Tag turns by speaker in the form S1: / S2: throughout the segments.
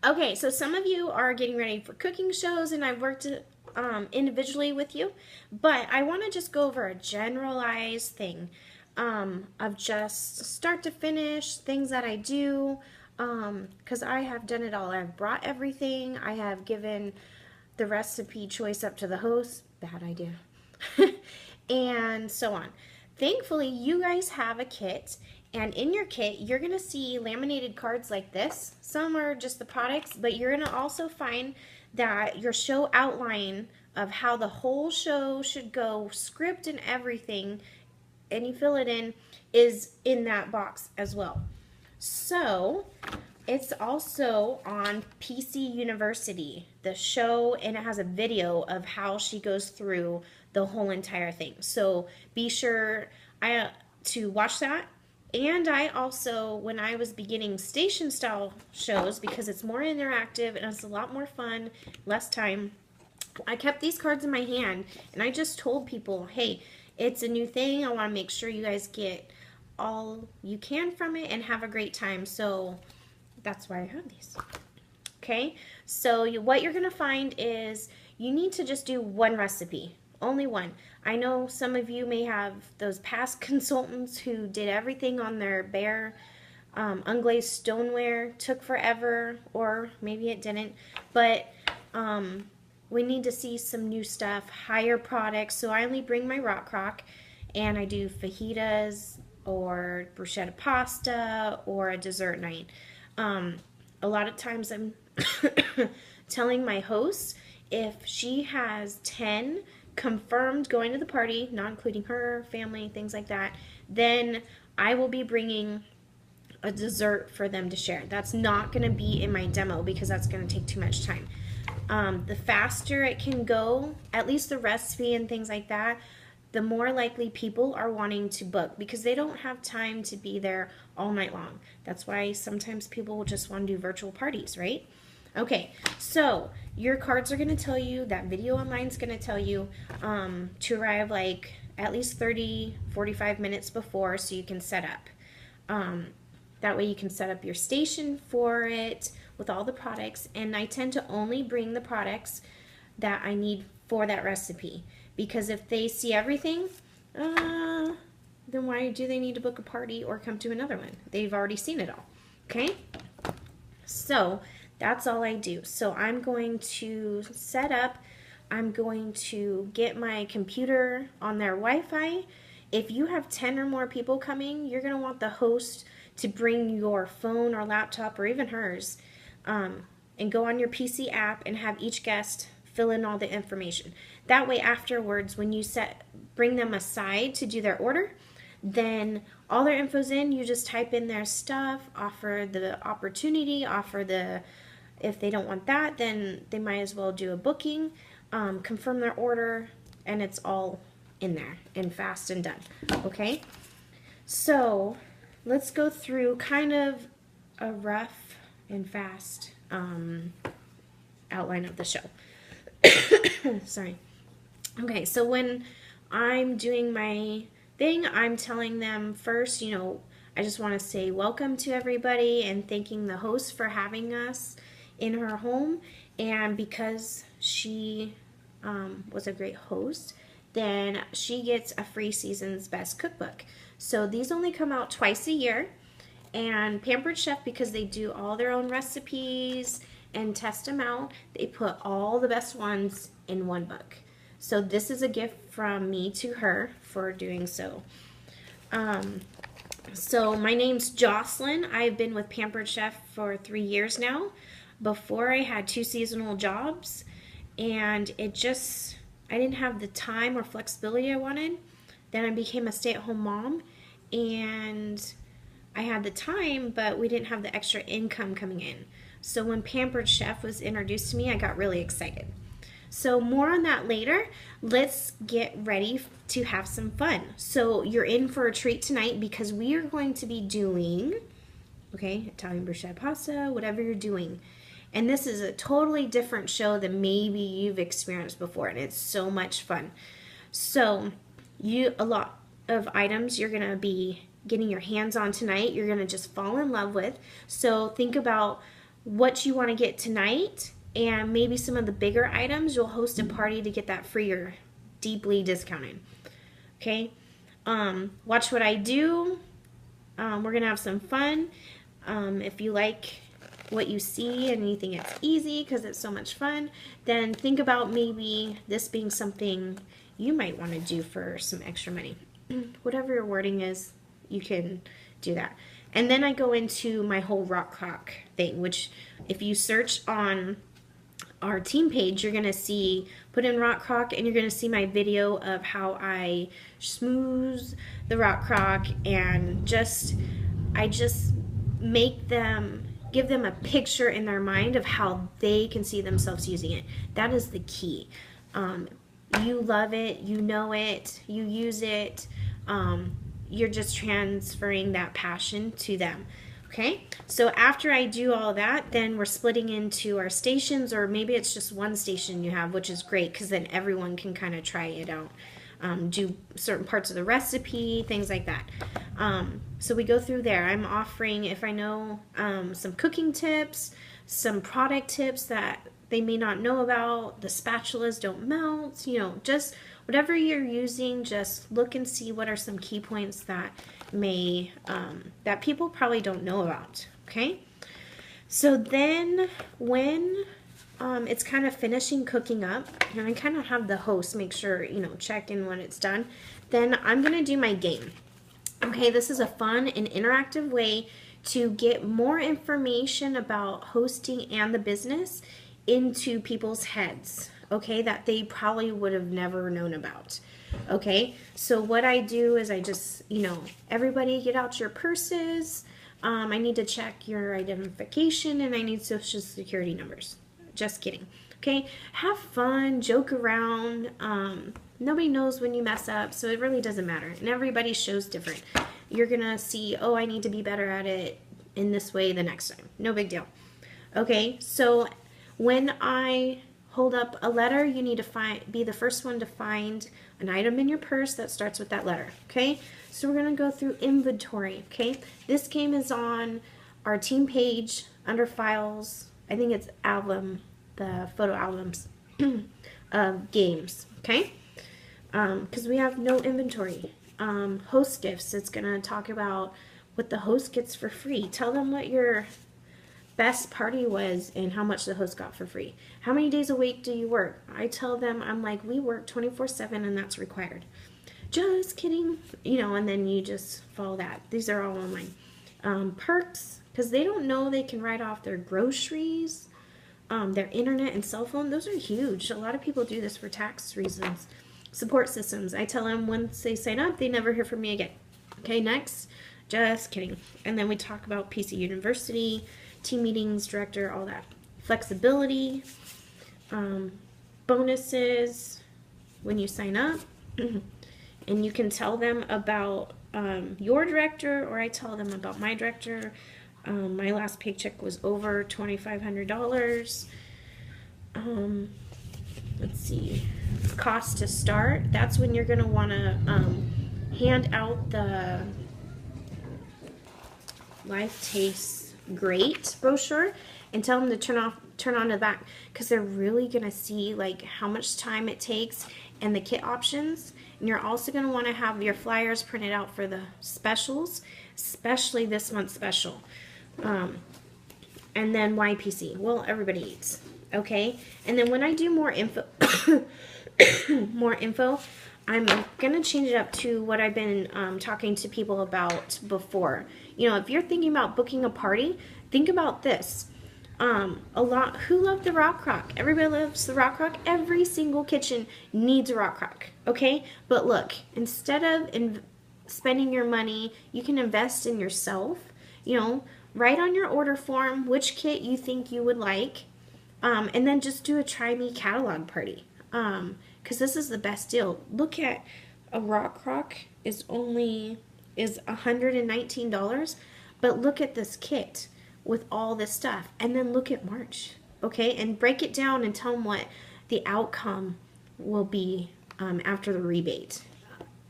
S1: Okay, so some of you are getting ready for cooking shows, and I've worked individually with you, but I want to just go over a generalized thing of just start to finish things that I do because I have done it all. I've brought everything, I have given the recipe choice up to the host. Bad idea. And so on. Thankfully, you guys have a kit, and in your kit, you're going to see laminated cards like this. Some are just the products, but you're going to also find that your show outline of how the whole show should go, script and everything, and you fill it in, is in that box as well. So, it's also on PC University, the show, and it has a video of how she goes through the whole entire thing. So be sure to watch that. And I also, when I was beginning station style shows, because it's more interactive and it's a lot more fun, less time, I kept these cards in my hand and I just told people, hey, it's a new thing. I want to make sure you guys get all you can from it and have a great time. So that's why I have these. Okay, so what you're going to find is you need to just do one recipe, only one. I know some of you may have those past consultants who did everything on their bare unglazed stoneware, took forever, or maybe it didn't, but we need to see some new stuff, higher products. So I only bring my rock crock, and I do fajitas or bruschetta pasta or a dessert night. A lot of times I'm telling my host if she has 10 confirmed going to the party, not including her family, things like that, then I will be bringing a dessert for them to share. That's not going to be in my demo because that's going to take too much time. The faster it can go, at least the recipe and things like that, the more likely people are wanting to book because they don't have time to be there all night long. That's why sometimes people will just want to do virtual parties, right? Okay, so your cards are going to tell you, that video online is going to tell you to arrive like at least 30, 45 minutes before so you can set up. That way you can set up your station for it with all the products, and I tend to only bring the products that I need for that recipe. Because if they see everything, then why do they need to book a party or come to another one? They've already seen it all. Okay? So that's all I do. So I'm going to set up. I'm going to get my computer on their Wi-Fi. If you have 10 or more people coming, you're going to want the host to bring your phone or laptop or even hers and go on your PC app and have each guest fill in all the information. That way afterwards, when you bring them aside to do their order, then all their info's in, you just type in their stuff, offer the opportunity, if they don't want that, then they might as well do a booking, confirm their order, and it's all in there and fast and done. Okay? So let's go through kind of a rough and fast outline of the show. Sorry. Okay, so when I'm doing my thing, I'm telling them first, I just want to say welcome to everybody and thanking the host for having us in her home. And because she was a great host, then she gets a free Season's Best cookbook. So these only come out twice a year. And Pampered Chef, because they do all their own recipes and test them out, they put all the best ones in one book. So this is a gift from me to her for doing so. So my name's Jocelyn. I've been with Pampered Chef for 3 years now. Before I had 2 seasonal jobs, and I didn't have the time or flexibility I wanted. Then I became a stay-at-home mom, and I had the time, but we didn't have the extra income coming in. So when Pampered Chef was introduced to me, I got really excited. So more on that later. Let's get ready to have some fun. So you're in for a treat tonight because we are going to be doing, Italian bruschetta pasta, whatever you're doing. And this is a totally different show than maybe you've experienced before, and it's so much fun. So a lot of items you're going to be getting your hands on tonight, you're going to just fall in love with. So think about what you want to get tonight, and maybe some of the bigger items, you'll host a party to get that free or deeply discounted. Okay? Watch what I do. We're going to have some fun. If you like what you see and you think it's easy because it's so much fun, then think about maybe this being something you might want to do for some extra money. Whatever your wording is, you can do that. And then I go into my whole rock crock thing, which if you search on our team page, you're going to see, put in rock crock, and you're going to see my video of how I smooth the rock crock, and I just make them, give them a picture in their mind of how they can see themselves using it. That is the key. You love it, you know it, you use it, you're just transferring that passion to them. Okay, so after I do all that, then we're splitting into our stations, or maybe it's just one station you have, which is great because then everyone can kind of try it out. Do certain parts of the recipe, things like that. So we go through there. I'm offering, if I know some cooking tips, some product tips that they may not know about, the spatulas don't melt, you know, just whatever you're using, just look and see what are some key points that may, that people probably don't know about, okay? So then when it's kind of finishing cooking up, and I kind of have the host make sure, you know, check in when it's done, then I'm going to do my game. Okay, this is a fun and interactive way to get more information about hosting and the business into people's heads, okay, that they probably would have never known about. Okay, so what I do is I just, you know, everybody get out your purses. I need to check your identification, and I need social security numbers. Just kidding. Okay, have fun, joke around. Nobody knows when you mess up, so it really doesn't matter. And everybody's show's different. You're gonna see, oh, I need to be better at it in this way the next time. No big deal. Okay, so when I hold up a letter, you need to be the first one to find an item in your purse that starts with that letter. Okay, so we're gonna go through inventory. Okay, this game is on our team page under files. I think it's album, the photo albums of games. Okay, because we have no inventory. Host gifts, it's gonna talk about what the host gets for free. Tell them what your best party was and how much the host got for free. How many days a week do you work? I tell them, I'm like, we work 24/7 and that's required. Just kidding. You know, and then you just follow that. These are all online. Perks, because they don't know they can write off their groceries, their internet and cell phone. Those are huge. A lot of people do this for tax reasons. Support systems. I tell them once they sign up, they never hear from me again. Okay, next. Just kidding. And then we talk about PC University, team meetings, director, all that. Flexibility, bonuses when you sign up. And you can tell them about your director, or I tell them about my director. My last paycheck was over $2,500. Let's see. Cost to start. That's when you're going to want to hand out the Life Tastes Great brochure and tell them to turn on to that, because they're really going to see like how much time it takes and the kit options. And you're also going to want to have your flyers printed out for the specials, especially this month's special. And then YPC. Well, everybody eats. Okay? And then when I do more info, I'm going to change it up to what I've been talking to people about before. You know, if you're thinking about booking a party, think about this. Who loved the rock crock? Everybody loves the rock crock. Every single kitchen needs a rock crock, okay? But look, instead of spending your money, you can invest in yourself. You know, write on your order form which kit you think you would like, and then just do a Try Me catalog party, because this is the best deal. Look at a rock crock is $119, but look at this kit with all this stuff, and then look at March, okay, and break it down and tell them what the outcome will be after the rebate.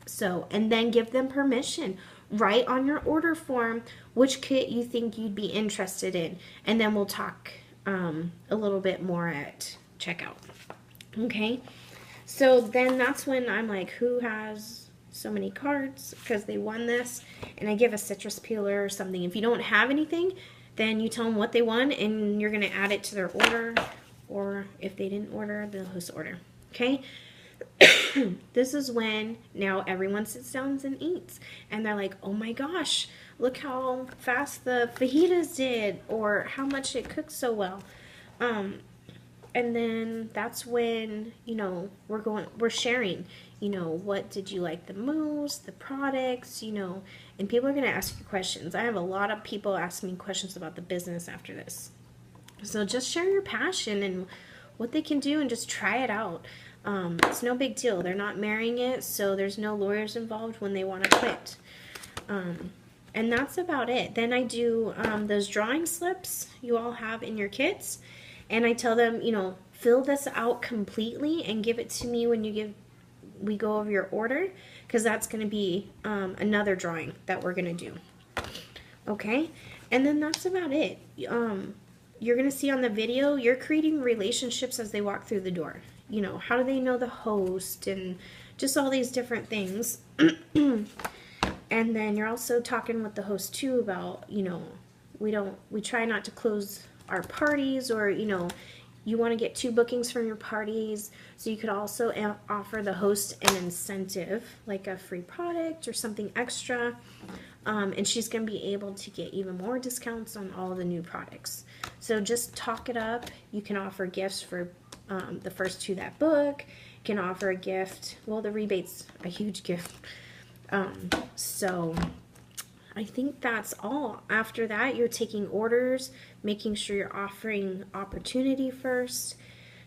S1: So, and then give them permission. write on your order form which kit you think you'd be interested in, and then we'll talk a little bit more at checkout. Okay, so then that's when I'm like, who has so many cards because they won this, and I give a citrus peeler or something. If you don't have anything, then you tell them what they won and you're going to add it to their order, or if they didn't order, they'll host order. Okay. This is when now everyone sits down and eats, and they're like, oh my gosh, look how fast the fajitas did, or how much it cooked so well. And then that's when, you know, we're sharing, you know, what did you like the most, the products, you know, and people are going to ask you questions. I have a lot of people asking me questions about the business after this. So just share your passion and what they can do and just try it out. It's no big deal. They're not marrying it, so there's no lawyers involved when they want to quit. And that's about it. Then I do those drawing slips you all have in your kits. And I tell them, you know, fill this out completely and give it to me when we go over your order, because that's going to be another drawing that we're going to do. Okay? And then that's about it. You're going to see on the video, you're creating relationships as they walk through the door. You know, how do they know the host and just all these different things. And then you're also talking with the host too about, you know, we try not to close our parties, or, you know, you want to get 2 bookings from your parties, so you could also offer the host an incentive, like a free product or something extra, and she's going to be able to get even more discounts on all the new products. So just talk it up. You can offer gifts for the first 2 that book. You can offer a gift. Well, the rebate's a huge gift. So I think that's all. After that, you're taking orders, making sure you're offering opportunity first,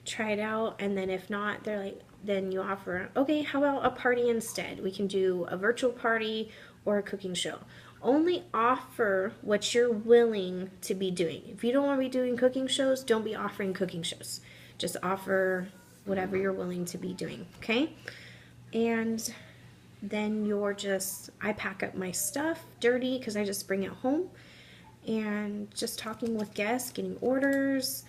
S1: try it out, and then if not, they're like, then you offer, okay, how about a party instead? We can do a virtual party or a cooking show. Only offer what you're willing to be doing. If you don't want to be doing cooking shows, don't be offering cooking shows. Just offer whatever you're willing to be doing, okay? And then I pack up my stuff dirty because I just bring it home, and just talking with guests, getting orders,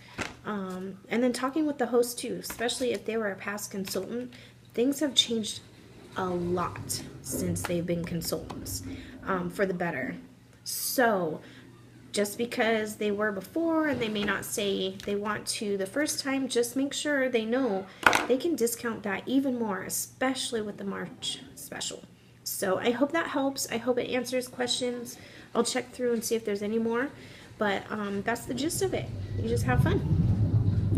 S1: and then talking with the host too, especially if they were a past consultant. Things have changed a lot since they've been consultants, for the better. So just because they were before and they may not say they want to the first time, just make sure they know they can discount that even more, especially with the March special. So I hope that helps. I hope it answers questions. I'll check through and see if there's any more, but that's the gist of it. You just have fun.